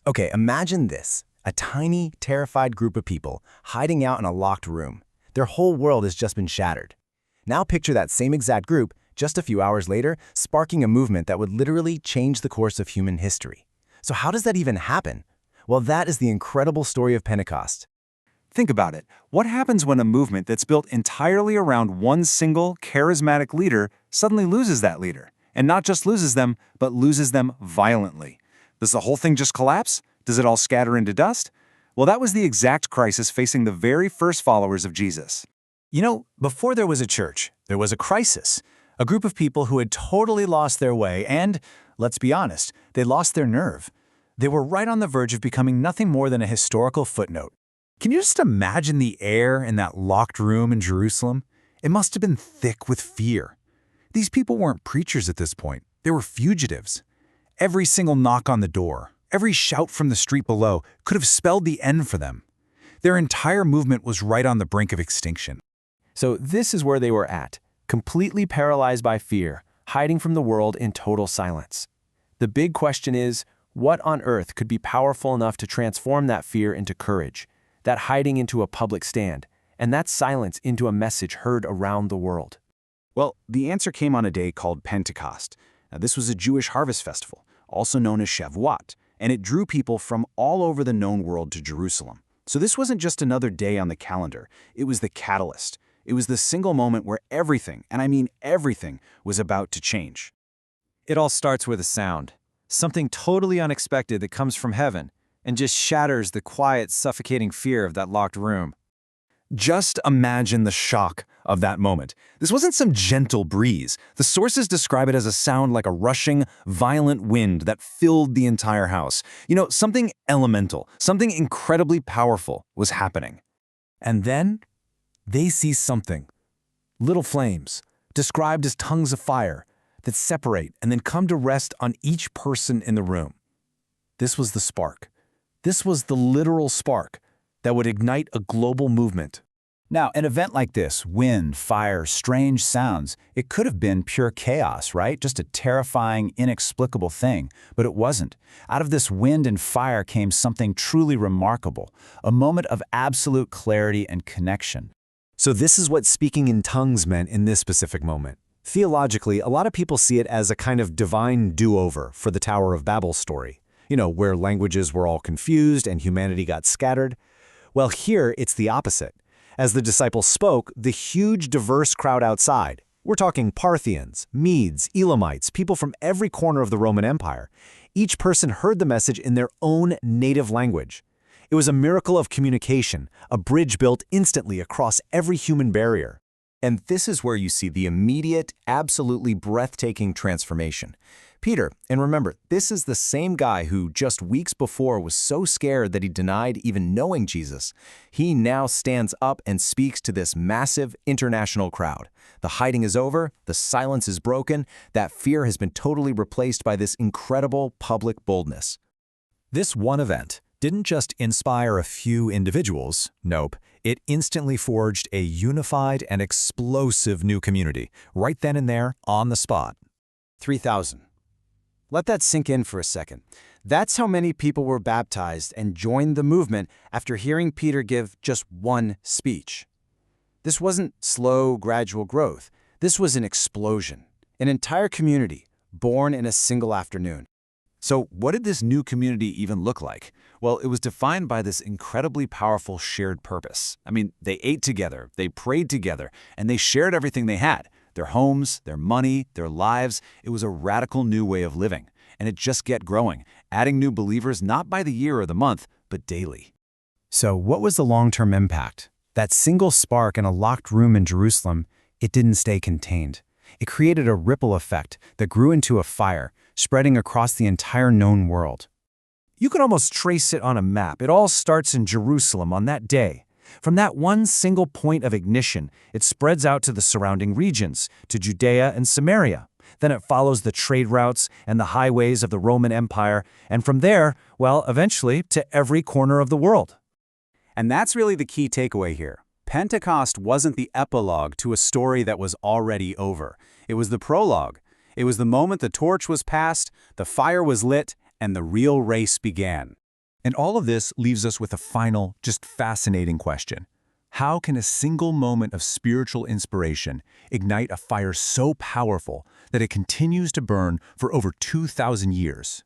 Okay, imagine this. A tiny, terrified group of people hiding out in a locked room. Their whole world has just been shattered. Now picture that same exact group, just a few hours later, sparking a movement that would literally change the course of human history. So how does that even happen? Well, that is the incredible story of Pentecost. Think about it. What happens when a movement that's built entirely around one single, charismatic leader suddenly loses that leader? And not just loses them, but loses them violently. Does the whole thing just collapse? Does it all scatter into dust? Well, that was the exact crisis facing the very first followers of Jesus. You know, before there was a church, there was a crisis. A group of people who had totally lost their way and, let's be honest, they lost their nerve. They were right on the verge of becoming nothing more than a historical footnote. Can you just imagine the air in that locked room in Jerusalem? It must have been thick with fear. These people weren't preachers at this point. They were fugitives. Every single knock on the door, every shout from the street below could have spelled the end for them. Their entire movement was right on the brink of extinction. So this is where they were at, completely paralyzed by fear, hiding from the world in total silence. The big question is, what on earth could be powerful enough to transform that fear into courage, that hiding into a public stand, and that silence into a message heard around the world? Well, the answer came on a day called Pentecost. Now, this was a Jewish harvest festival, also known as Shavuot, and it drew people from all over the known world to Jerusalem. So this wasn't just another day on the calendar, it was the catalyst. It was the single moment where everything, and I mean everything, was about to change. It all starts with a sound, something totally unexpected that comes from heaven and just shatters the quiet, suffocating fear of that locked room. Just imagine the shock of that moment. This wasn't some gentle breeze. The sources describe it as a sound like a rushing, violent wind that filled the entire house. You know, something elemental, something incredibly powerful was happening. And then they see something. Little flames, described as tongues of fire, that separate and then come to rest on each person in the room. This was the spark. This was the literal spark that would ignite a global movement. Now, an event like this, wind, fire, strange sounds, it could have been pure chaos, right? Just a terrifying, inexplicable thing. But it wasn't. Out of this wind and fire came something truly remarkable, a moment of absolute clarity and connection. So this is what speaking in tongues meant in this specific moment. Theologically, a lot of people see it as a kind of divine do-over for the Tower of Babel story. You know, where languages were all confused and humanity got scattered. Well, here it's the opposite. As the disciples spoke, the huge, diverse crowd outside, we're talking Parthians, Medes, Elamites, people from every corner of the Roman Empire, each person heard the message in their own native language. It was a miracle of communication, a bridge built instantly across every human barrier. And this is where you see the immediate, absolutely breathtaking transformation. Peter, and remember, this is the same guy who just weeks before was so scared that he denied even knowing Jesus. He now stands up and speaks to this massive international crowd. The hiding is over, the silence is broken, that fear has been totally replaced by this incredible public boldness. This one event didn't just inspire a few individuals. Nope. It instantly forged a unified and explosive new community, right then and there, on the spot. 3,000. Let that sink in for a second. That's how many people were baptized and joined the movement after hearing Peter give just one speech. This wasn't slow, gradual growth. This was an explosion, an entire community born in a single afternoon. So what did this new community even look like? Well, it was defined by this incredibly powerful shared purpose. I mean, they ate together, they prayed together, and they shared everything they had. Their homes, their money, their lives. It was a radical new way of living. And it just kept growing, adding new believers not by the year or the month, but daily. So what was the long-term impact? That single spark in a locked room in Jerusalem, it didn't stay contained. It created a ripple effect that grew into a fire, spreading across the entire known world. You can almost trace it on a map. It all starts in Jerusalem on that day. From that one single point of ignition, it spreads out to the surrounding regions, to Judea and Samaria. Then it follows the trade routes and the highways of the Roman Empire, and from there, well, eventually, to every corner of the world. And that's really the key takeaway here. Pentecost wasn't the epilogue to a story that was already over. It was the prologue. It was the moment the torch was passed, the fire was lit, and the real race began. And all of this leaves us with a final, just fascinating question. How can a single moment of spiritual inspiration ignite a fire so powerful that it continues to burn for over 2,000 years?